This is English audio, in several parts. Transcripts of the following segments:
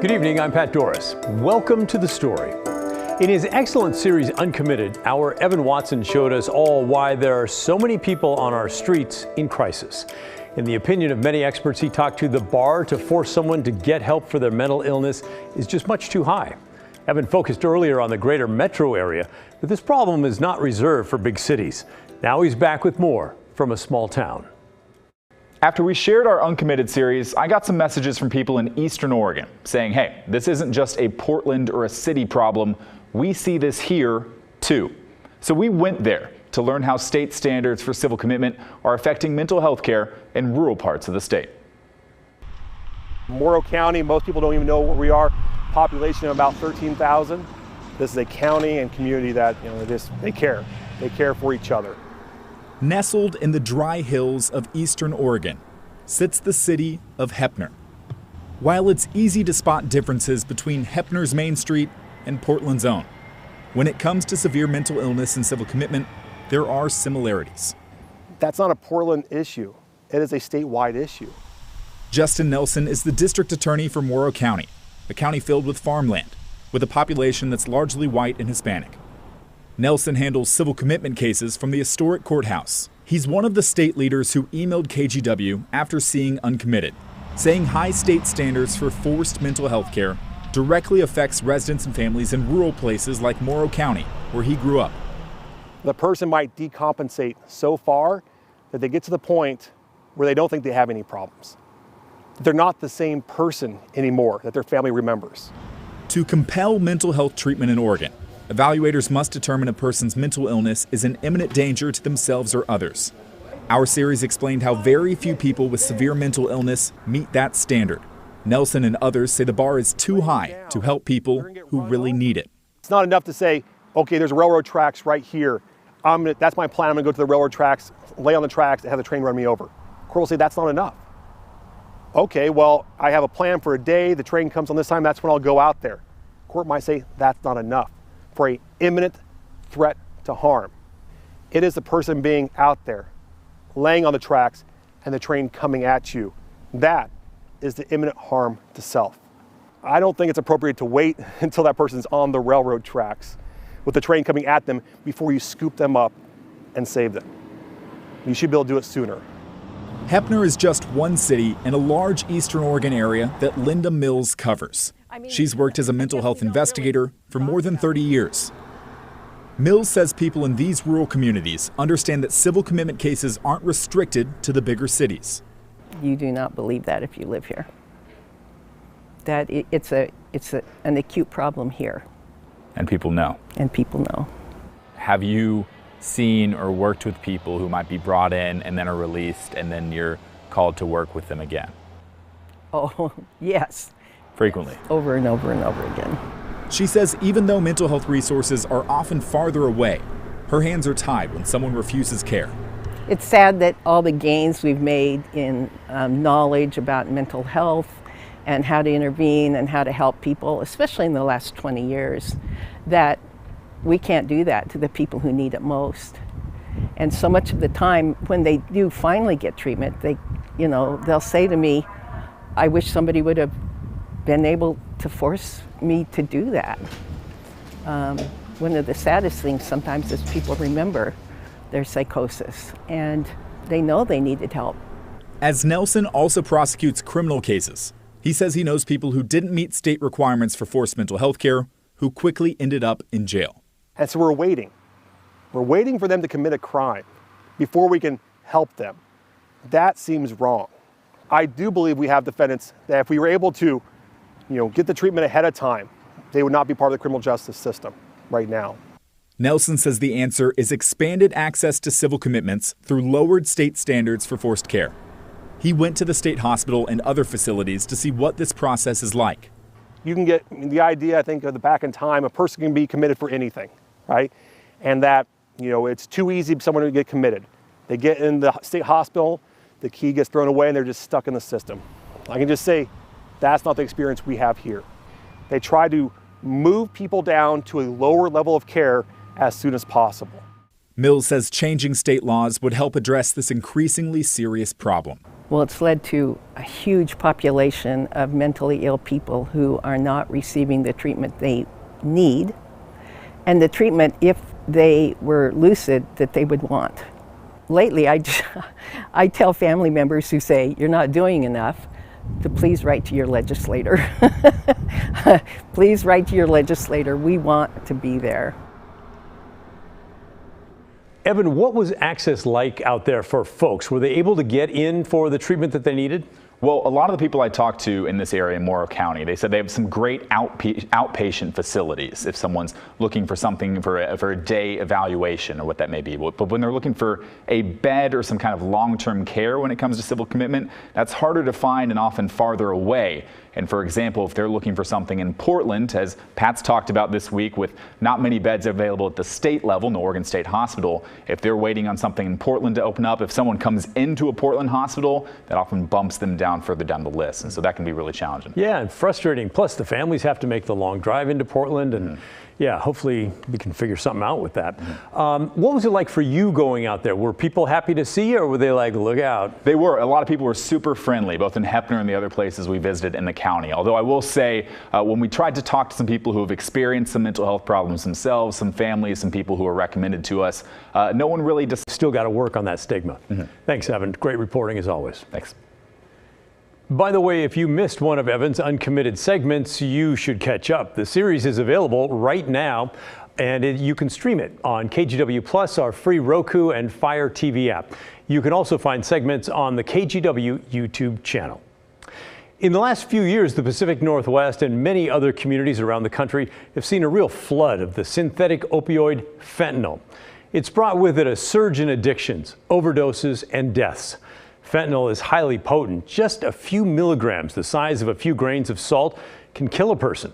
Good evening, I'm Pat Doris. Welcome to The Story. In his excellent series, Uncommitted, our Evan Watson showed us all why there are so many people on our streets in crisis. In the opinion of many experts he talked to, the bar to force someone to get help for their mental illness is just much too high. Evan focused earlier on the greater metro area, but this problem is not reserved for big cities. Now he's back with more from a small town. After we shared our Uncommitted series, I got some messages from people in Eastern Oregon saying, hey, this isn't just a Portland or a city problem. We see this here, too. So we went there to learn how state standards for civil commitment are affecting mental health care in rural parts of the state. Morrow County, most people don't even know where we are. Population of about 13,000. This is a county and community that, they care. They care for each other. Nestled in the dry hills of eastern Oregon sits the city of Heppner. While it's easy to spot differences between Heppner's Main Street and Portland's own, when it comes to severe mental illness and civil commitment, there are similarities. That's not a Portland issue. It is a statewide issue. Justin Nelson is the district attorney for Morrow County, a county filled with farmland, with a population that's largely white and Hispanic. Nelson handles civil commitment cases from the historic courthouse. He's one of the state leaders who emailed KGW after seeing Uncommitted, saying high state standards for forced mental health care directly affects residents and families in rural places like Morrow County, where he grew up. The person might decompensate so far that they get to the point where they don't think they have any problems. They're not the same person anymore that their family remembers. To compel mental health treatment in Oregon, evaluators must determine a person's mental illness is an imminent danger to themselves or others. Our series explained how very few people with severe mental illness meet that standard. Nelson and others say the bar is too high to help people who really need it. It's not enough to say, okay, there's railroad tracks right here. That's my plan. I'm gonna go to the railroad tracks, lay on the tracks, and have the train run me over. Court will say that's not enough. Okay, well, I have a plan for a day. The train comes on this time. That's when I'll go out there. Court might say that's not enough for an imminent threat to harm. It is the person being out there, laying on the tracks, and the train coming at you. That is the imminent harm to self. I don't think it's appropriate to wait until that person's on the railroad tracks with the train coming at them before you scoop them up and save them. You should be able to do it sooner. Heppner is just one city in a large eastern Oregon area that Linda Mills covers. She's worked as a mental health investigator for more than 30 years. Mills says people in these rural communities understand that civil commitment cases aren't restricted to the bigger cities. You do not believe that if you live here. That it's an acute problem here. And people know. And people know. Have you seen or worked with people who might be brought in and then are released and then you're called to work with them again? Oh, yes. Frequently. Yes. Over and over and over again. She says even though mental health resources are often farther away, her hands are tied when someone refuses care. It's sad that all the gains we've made in knowledge about mental health and how to intervene and how to help people, especially in the last 20 years, that we can't do that to the people who need it most. And so much of the time when they do finally get treatment, they'll say to me, I wish somebody would have been able to force me to do that. One of the saddest things sometimes is people remember their psychosis and they know they needed help. As Nelson also prosecutes criminal cases, he says he knows people who didn't meet state requirements for forced mental health care who quickly ended up in jail. And so we're waiting. We're waiting for them to commit a crime before we can help them. That seems wrong. I do believe we have defendants that if we were able to get the treatment ahead of time, they would not be part of the criminal justice system right now. Nelson says the answer is expanded access to civil commitments through lowered state standards for forced care. He went to the state hospital and other facilities to see what this process is like. You can get the idea, I think, of the back in time, a person can be committed for anything, right? And that, it's too easy for someone to get committed. They get in the state hospital, the key gets thrown away, and they're just stuck in the system. I can just say, that's not the experience we have here. They try to move people down to a lower level of care as soon as possible. Mills says changing state laws would help address this increasingly serious problem. Well, it's led to a huge population of mentally ill people who are not receiving the treatment they need, and the treatment, if they were lucid, that they would want. Lately, I tell family members who say, "You're not doing enough," to please write to your legislator. Please write to your legislator. We want to be there. Evan, what was access like out there for folks? Were they able to get in for the treatment that they needed? Well, a lot of the people I talked to in this area in Morrow County, they said they have some great outpatient facilities if someone's looking for something for a day evaluation or what that may be. But when they're looking for a bed or some kind of long-term care when it comes to civil commitment, that's harder to find and often farther away. And for example, if they're looking for something in Portland, as Pat's talked about this week, with not many beds available at the state level in the Oregon State Hospital, if they're waiting on something in Portland to open up, if someone comes into a Portland hospital, that often bumps them down further down the list. And so that can be really challenging. Yeah, and frustrating. Plus, the families have to make the long drive into Portland. And yeah, hopefully we can figure something out with that. What was it like for you going out there? Were people happy to see you, or were they like, look out? They were. A lot of people were super friendly, both in Heppner and the other places we visited in the county. Although I will say, when we tried to talk to some people who have experienced some mental health problems themselves, some families, some people who are recommended to us, no one really just... Still got to work on that stigma. Thanks, Evan. Great reporting as always. Thanks. By the way, if you missed one of Evan's Uncommitted segments, you should catch up. The series is available right now, and you can stream it on KGW Plus, our free Roku and Fire TV app. You can also find segments on the KGW YouTube channel. In the last few years, the Pacific Northwest and many other communities around the country have seen a real flood of the synthetic opioid fentanyl. It's brought with it a surge in addictions, overdoses, and deaths. Fentanyl is highly potent. Just a few milligrams, the size of a few grains of salt, can kill a person.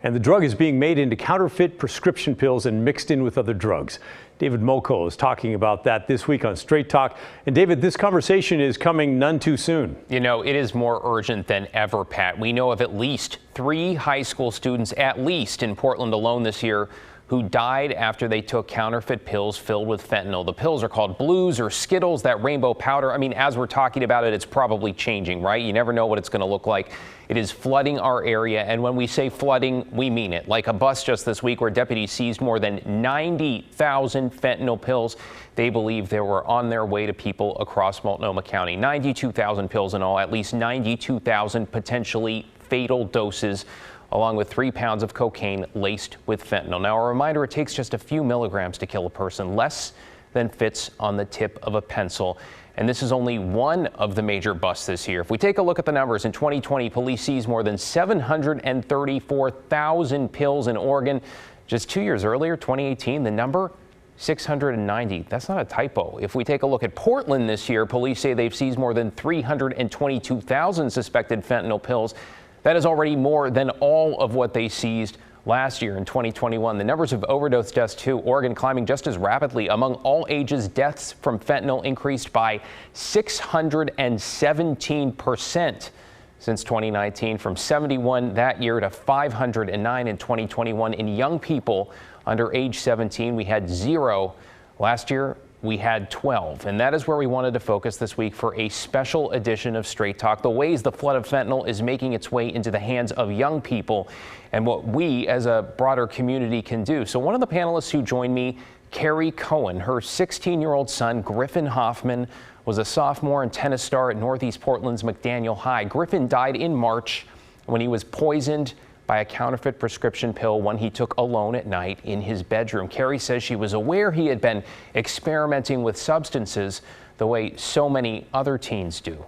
And the drug is being made into counterfeit prescription pills and mixed in with other drugs. David Moko is talking about that this week on Straight Talk. And David, this conversation is coming none too soon. You know, it is more urgent than ever, Pat. We know of at least 3 high school students, at least in Portland alone this year, who died after they took counterfeit pills filled with fentanyl. The pills are called Blues or Skittles, that rainbow powder. I mean, as we're talking about it, it's probably changing, right? You never know what it's going to look like. It is flooding our area, and when we say flooding, we mean it. Like a bus just this week where deputies seized more than 90,000 fentanyl pills. They believe they were on their way to people across Multnomah County. 92,000 pills in all, at least 92,000 potentially fatal doses, along with 3 pounds of cocaine laced with fentanyl. Now, a reminder, it takes just a few milligrams to kill a person, less than fits on the tip of a pencil. And this is only one of the major busts this year. If we take a look at the numbers, in 2020, police seized more than 734,000 pills in Oregon. Just 2 years earlier, 2018, the number, 690. That's not a typo. If we take a look at Portland this year, police say they've seized more than 322,000 suspected fentanyl pills. That is already more than all of what they seized last year in 2021. The numbers of overdose deaths, too, Oregon climbing just as rapidly. Among all ages, deaths from fentanyl increased by 617% since 2019, from 71 that year to 509 in 2021. In young people under age 17, we had 0. Last year, we had 12, and that is where we wanted to focus this week for a special edition of Straight Talk, the ways the flood of fentanyl is making its way into the hands of young people and what we as a broader community can do. So one of the panelists who joined me, Carrie Cohen, her 16-year-old son, Griffin Hoffman, was a sophomore and tennis star at Northeast Portland's McDaniel High. Griffin died in March when he was poisoned by a counterfeit prescription pill, one he took alone at night in his bedroom. Carrie says she was aware he had been experimenting with substances the way so many other teens do.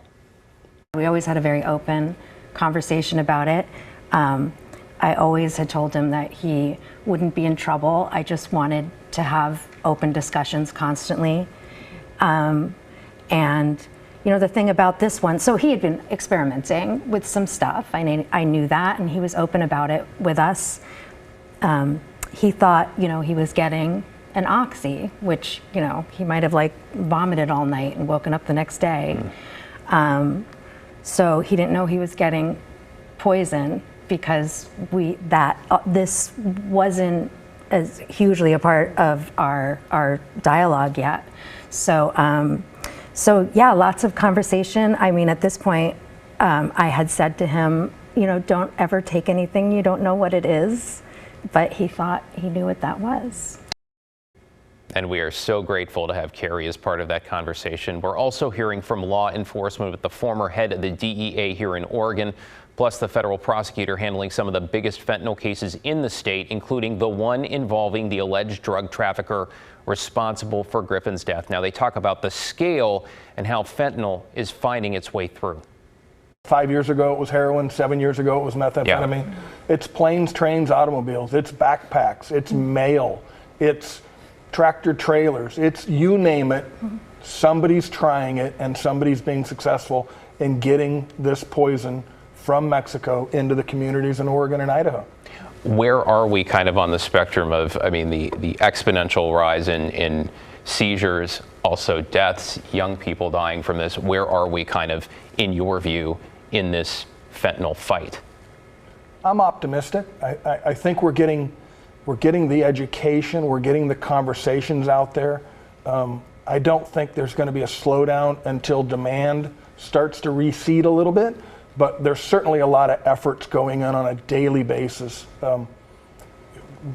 We always had a very open conversation about it. I always had told him that he wouldn't be in trouble. I just wanted to have open discussions constantly. And you know, the thing about this one, so he had been experimenting with some stuff. I knew that, and he was open about it with us. He thought, you know, he was getting an oxy, which, you know, he might have like vomited all night and woken up the next day. So he didn't know he was getting poison because this wasn't as hugely a part of our dialogue yet. So So yeah, lots of conversation. I mean, at this point, I had said to him, you know, don't ever take anything you don't know what it is, but he thought he knew what that was. And we are so grateful to have Carrie as part of that conversation. We're also hearing from law enforcement with the former head of the DEA here in Oregon, plus the federal prosecutor handling some of the biggest fentanyl cases in the state, including the one involving the alleged drug trafficker responsible for Griffin's death. Now, they talk about the scale and how fentanyl is finding its way through. 5 years ago, it was heroin. 7 years ago, it was methamphetamine. Yeah. It's planes, trains, automobiles. It's backpacks. It's mail. It's tractor trailers. It's you name it. Somebody's trying it, and somebody's being successful in getting this poison from Mexico into the communities in Oregon and Idaho. Where are we kind of on the spectrum of, I mean, the exponential rise in seizures, also deaths, young people dying from this? Where are we kind of, in your view, in this fentanyl fight? I'm optimistic. I think we're getting the education, we're getting the conversations out there. I don't think there's going to be a slowdown until demand starts to recede a little bit, but there's certainly a lot of efforts going on a daily basis.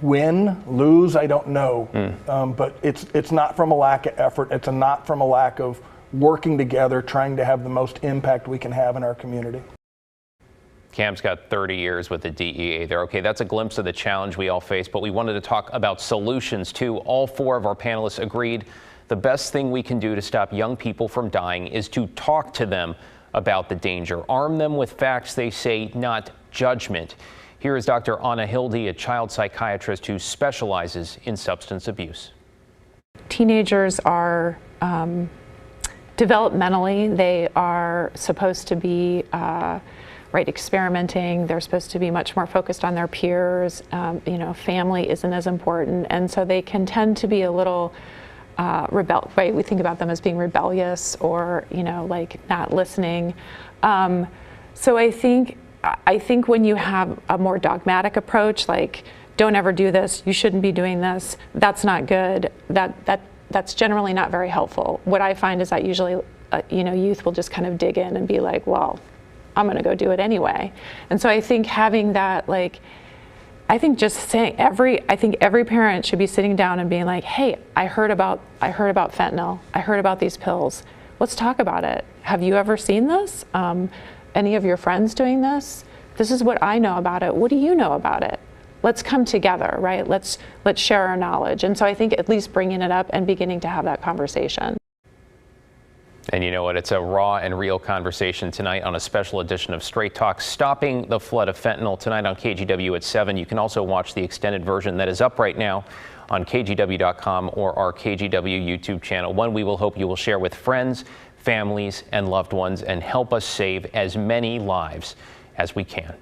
Win, lose, I don't know, but it's not from a lack of effort. It's not from a lack of working together, trying to have the most impact we can have in our community. Cam's got 30 years with the DEA there. Okay, that's a glimpse of the challenge we all face, but we wanted to talk about solutions too. All four of our panelists agreed the best thing we can do to stop young people from dying is to talk to them about the danger. Arm them with facts, they say, not judgment. Here is Dr. Anna Hildy, a child psychiatrist who specializes in substance abuse. Teenagers are developmentally, they are supposed to be experimenting. They're supposed to be much more focused on their peers. Family isn't as important, and so they can tend to be a little right? We think about them as being rebellious or like not listening. So I think when you have a more dogmatic approach, like don't ever do this, you shouldn't be doing this, that's not good. That's generally not very helpful. What I find is that usually youth will just kind of dig in and be like, well, I'm going to go do it anyway. And so I think having that, I think every parent should be sitting down and being like, hey, I heard about fentanyl. I heard about these pills. Let's talk about it. Have you ever seen this? Any of your friends doing this? This is what I know about it. What do you know about it? Let's come together, right? Let's share our knowledge. And so I think at least bringing it up and beginning to have that conversation. And you know what? It's a raw and real conversation tonight on a special edition of Straight Talk, Stopping the Flood of Fentanyl, tonight on KGW at 7. You can also watch the extended version that is up right now on KGW.com or our KGW YouTube channel. One we will hope you will share with friends, families, and loved ones and help us save as many lives as we can.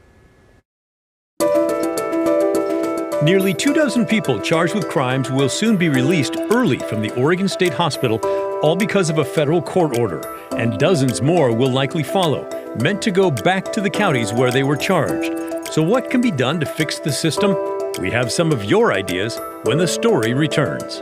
Nearly 24 people charged with crimes will soon be released early from the Oregon State Hospital, all because of a federal court order, and dozens more will likely follow, meant to go back to the counties where they were charged. So what can be done to fix the system? We have some of your ideas when the story returns.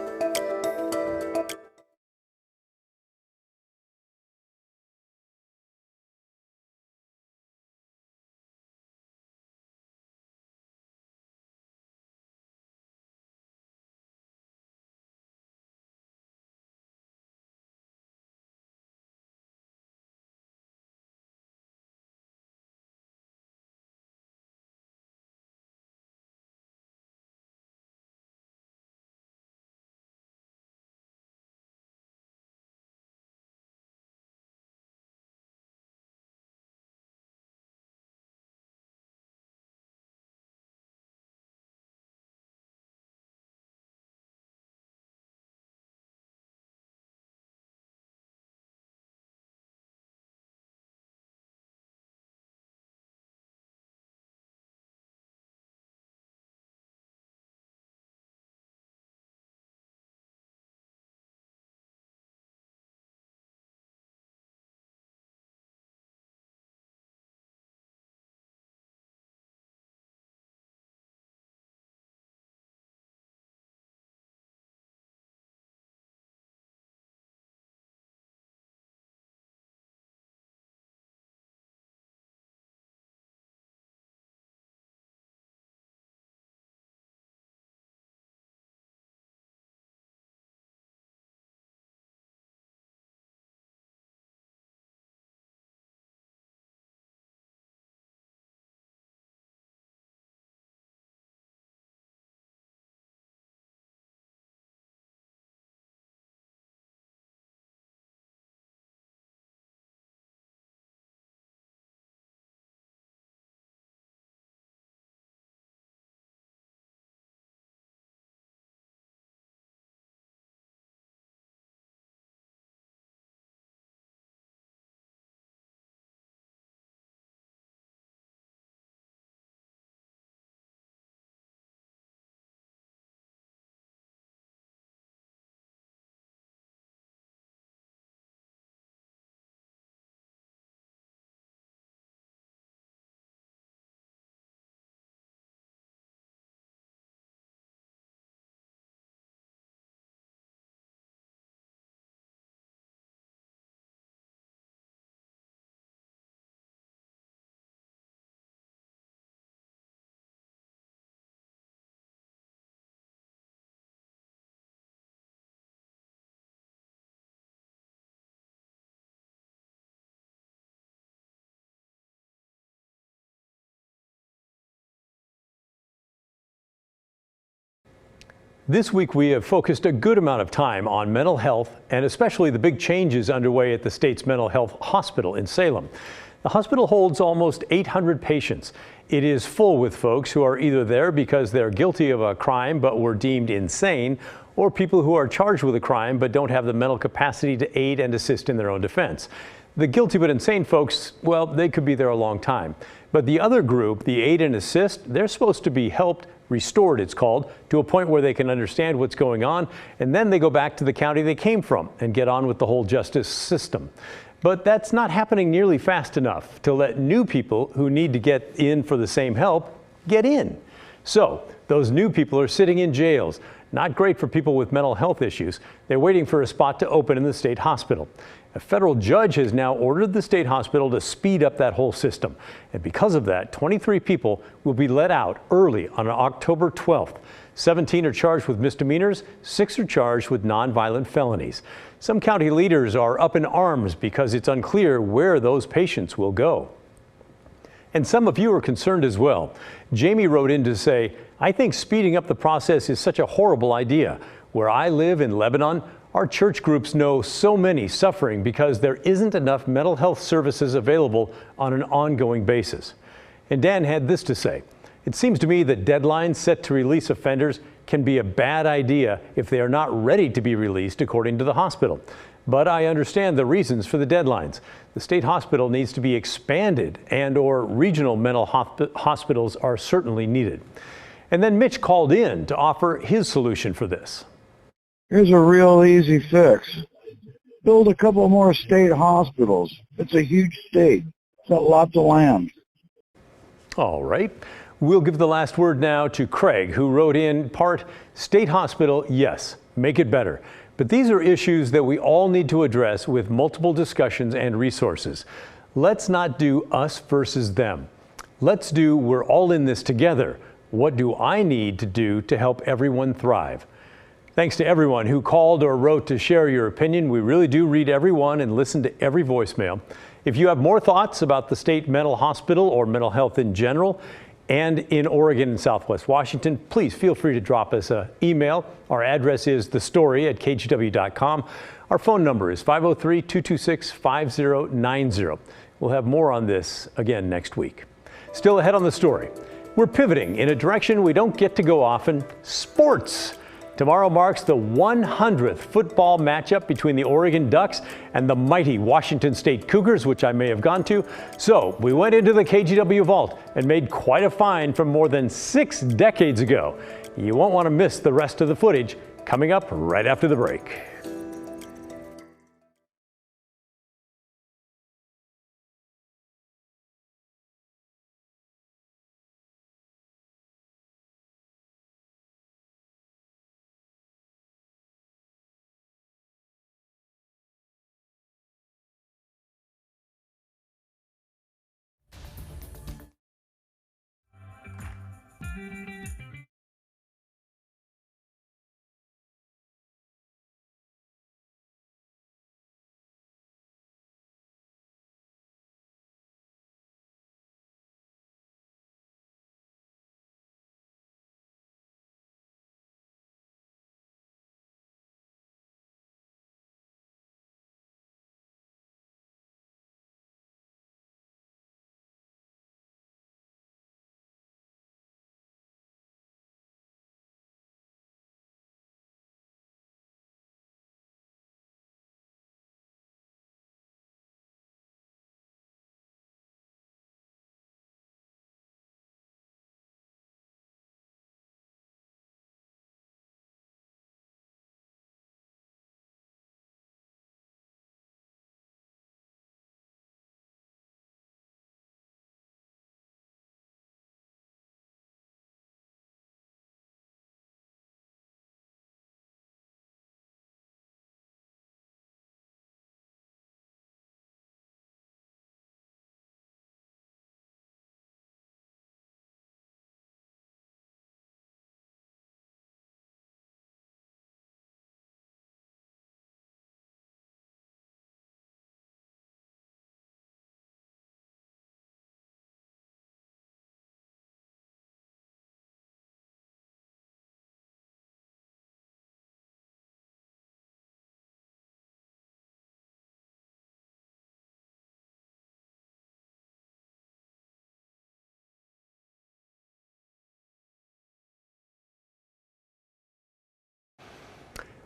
This week, we have focused a good amount of time on mental health and especially the big changes underway at the state's mental health hospital in Salem. The hospital holds almost 800 patients. It is full with folks who are either there because they're guilty of a crime but were deemed insane, or people who are charged with a crime but don't have the mental capacity to aid and assist in their own defense. The guilty but insane folks, well, they could be there a long time. But the other group, the aid and assist, they're supposed to be helped, restored it's called, to a point where they can understand what's going on, and then they go back to the county they came from and get on with the whole justice system. But that's not happening nearly fast enough to let new people who need to get in for the same help get in. So those new people are sitting in jails. Not great for people with mental health issues. They're waiting for a spot to open in the state hospital. A federal judge has now ordered the state hospital to speed up that whole system. And because of that, 23 people will be let out early on October 12th. 17 are charged with misdemeanors, 6 are charged with nonviolent felonies. Some county leaders are up in arms because it's unclear where those patients will go. And some of you are concerned as well. Jamie wrote in to say, I think speeding up the process is such a horrible idea. Where I live in Lebanon, our church groups know so many suffering because there isn't enough mental health services available on an ongoing basis. And Dan had this to say, it seems to me that deadlines set to release offenders can be a bad idea if they are not ready to be released according to the hospital. But I understand the reasons for the deadlines. The state hospital needs to be expanded and/or regional mental hospitals are certainly needed. And then Mitch called in to offer his solution for this. Here's a real easy fix. Build a couple more state hospitals. It's a huge state. It's got lots of land. All right. We'll give the last word now to Craig, who wrote in part, state hospital, yes, make it better. But these are issues that we all need to address with multiple discussions and resources. Let's not do us versus them. Let's do we're all in this together. What do I need to do to help everyone thrive? Thanks to everyone who called or wrote to share your opinion. We really do read everyone and listen to every voicemail. If you have more thoughts about the state mental hospital or mental health in general, and in Oregon and Southwest Washington, please feel free to drop us an email. Our address is thestory@kgw.com. Our phone number is 503-226-5090. We'll have more on this again next week. Still ahead on The Story, we're pivoting in a direction we don't get to go often, sports. Tomorrow marks the 100th football matchup between the Oregon Ducks and the mighty Washington State Cougars, which I may have gone to. So we went into the KGW vault and made quite a find from more than 6 decades ago. You won't want to miss the rest of the footage coming up right after the break.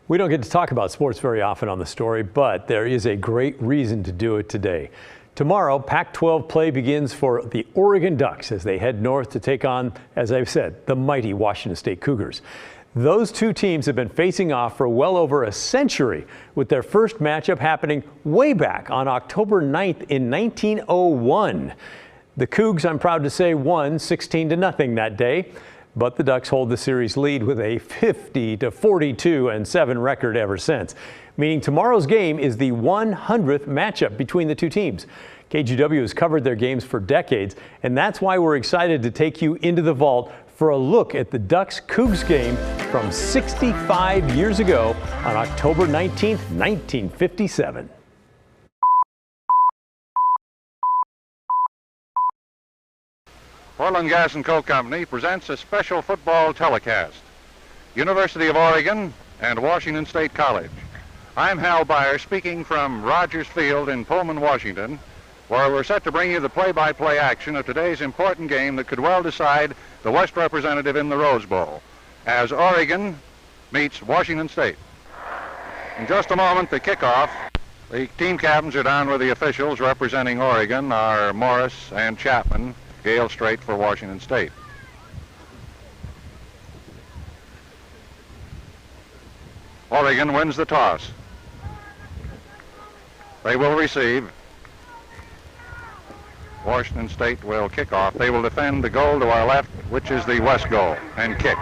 We don't get to talk about sports very often on The Story, but there is a great reason to do it today. Tomorrow, Pac-12 play begins for the Oregon Ducks as they head north to take on, as I've said, the mighty Washington State Cougars. Those two teams have been facing off for well over a century, with their first matchup happening way back on October 9th in 1901. The Cougs, I'm proud to say, won 16-0 that day. But the Ducks hold the series lead with a 50-42-7 record ever since, meaning tomorrow's game is the 100th matchup between the two teams. KGW has covered their games for decades, and that's why we're excited to take you into the vault for a look at the Ducks-Cougs game from 65 years ago on October 19th, 1957. Portland Gas and Coke Company presents a special football telecast. University of Oregon and Washington State College. I'm Hal Beyer speaking from Rogers Field in Pullman, Washington, where we're set to bring you the play-by-play action of today's important game that could well decide the West representative in the Rose Bowl, as Oregon meets Washington State. In just a moment, the kickoff. The team captains are down with the officials. Representing Oregon are Morris and Chapman. Gale straight for Washington State. Oregon wins the toss. They will receive. Washington State will kick off. They will defend the goal to our left, which is the West goal, and kick.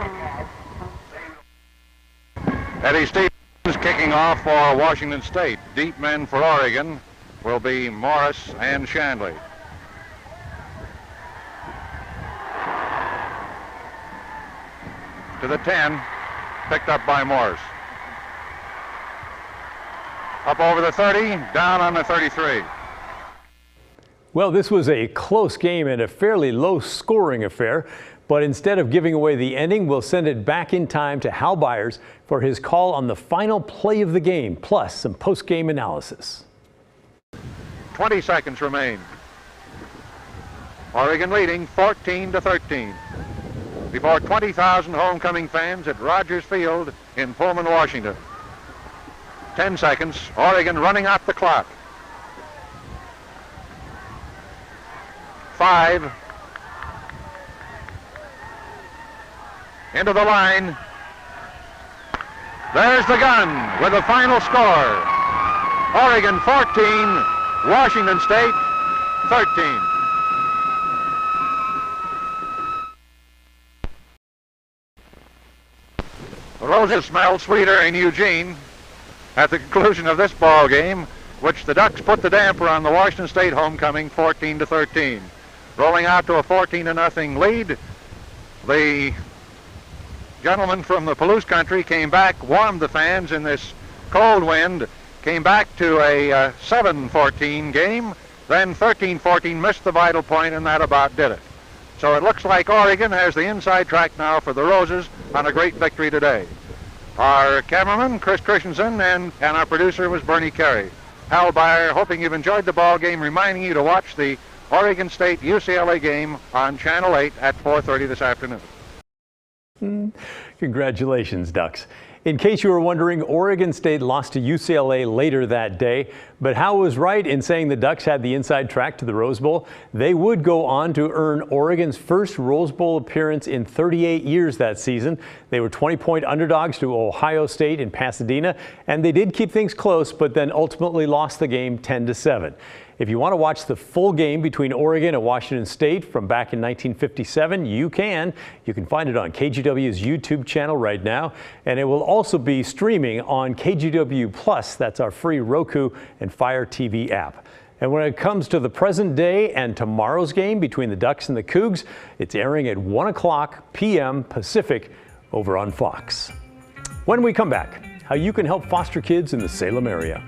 Eddie Stevens kicking off for Washington State. Deep men for Oregon will be Morris and Shanley. To the 10, picked up by Morris. Up over the 30, down on the 33. Well, this was a close game and a fairly low-scoring affair, but instead of giving away the ending, we'll send it back in time to Hal Byers for his call on the final play of the game, plus some post-game analysis. 20 seconds remain. Oregon leading 14-13. Before 20,000 homecoming fans at Rogers Field in Pullman, Washington. 10 seconds, Oregon running out the clock. 5. Into the line. There's the gun with the final score. Oregon 14, Washington State 13. The roses smell sweeter in Eugene at the conclusion of this ball game, which the Ducks put the damper on the Washington State homecoming 14-13. Rolling out to a 14-0 lead, the gentleman from the Palouse country came back, warmed the fans in this cold wind, came back to a 7-14 game, then 13-14 missed the vital point, and that about did it. So it looks like Oregon has the inside track now for the Roses on a great victory today. Our cameraman, Chris Christensen, and our producer was Bernie Carey. Hal Beyer, hoping you've enjoyed the ball game, reminding you to watch the Oregon State-UCLA game on Channel 8 at 4:30 this afternoon. Congratulations, Ducks. In case you were wondering, Oregon State lost to UCLA later that day, but Hal was right in saying the Ducks had the inside track to the Rose Bowl. They would go on to earn Oregon's first Rose Bowl appearance in 38 years that season. They were 20-point underdogs to Ohio State in Pasadena, and they did keep things close, but then ultimately lost the game 10-7. If you want to watch the full game between Oregon and Washington State from back in 1957, you can. You can find it on KGW's YouTube channel right now, and it will also be streaming on KGW Plus. That's our free Roku and Fire TV app. And when it comes to the present day and tomorrow's game between the Ducks and the Cougs, it's airing at 1:00 p.m. Pacific over on Fox. When we come back, how you can help foster kids in the Salem area.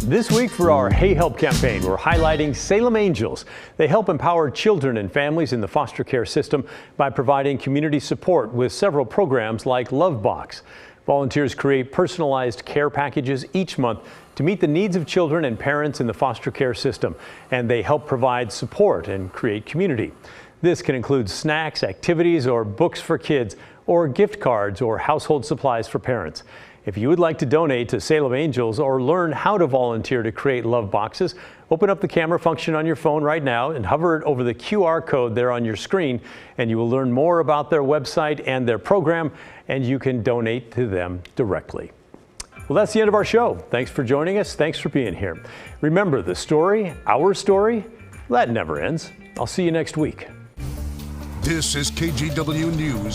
This week for our Hey Help campaign, we're highlighting Salem Angels. They help empower children and families in the foster care system by providing community support with several programs like Love Box. Volunteers create personalized care packages each month to meet the needs of children and parents in the foster care system, and they help provide support and create community. This can include snacks, activities, or books for kids, or gift cards or household supplies for parents. If you would like to donate to Salem Angels or learn how to volunteer to create love boxes, open up the camera function on your phone right now and hover it over the QR code there on your screen, and you will learn more about their website and their program, and you can donate to them directly. Well, that's the end of our show. Thanks for joining us. Thanks for being here. Remember, the story, our story, that never ends. I'll see you next week. This is KGW News.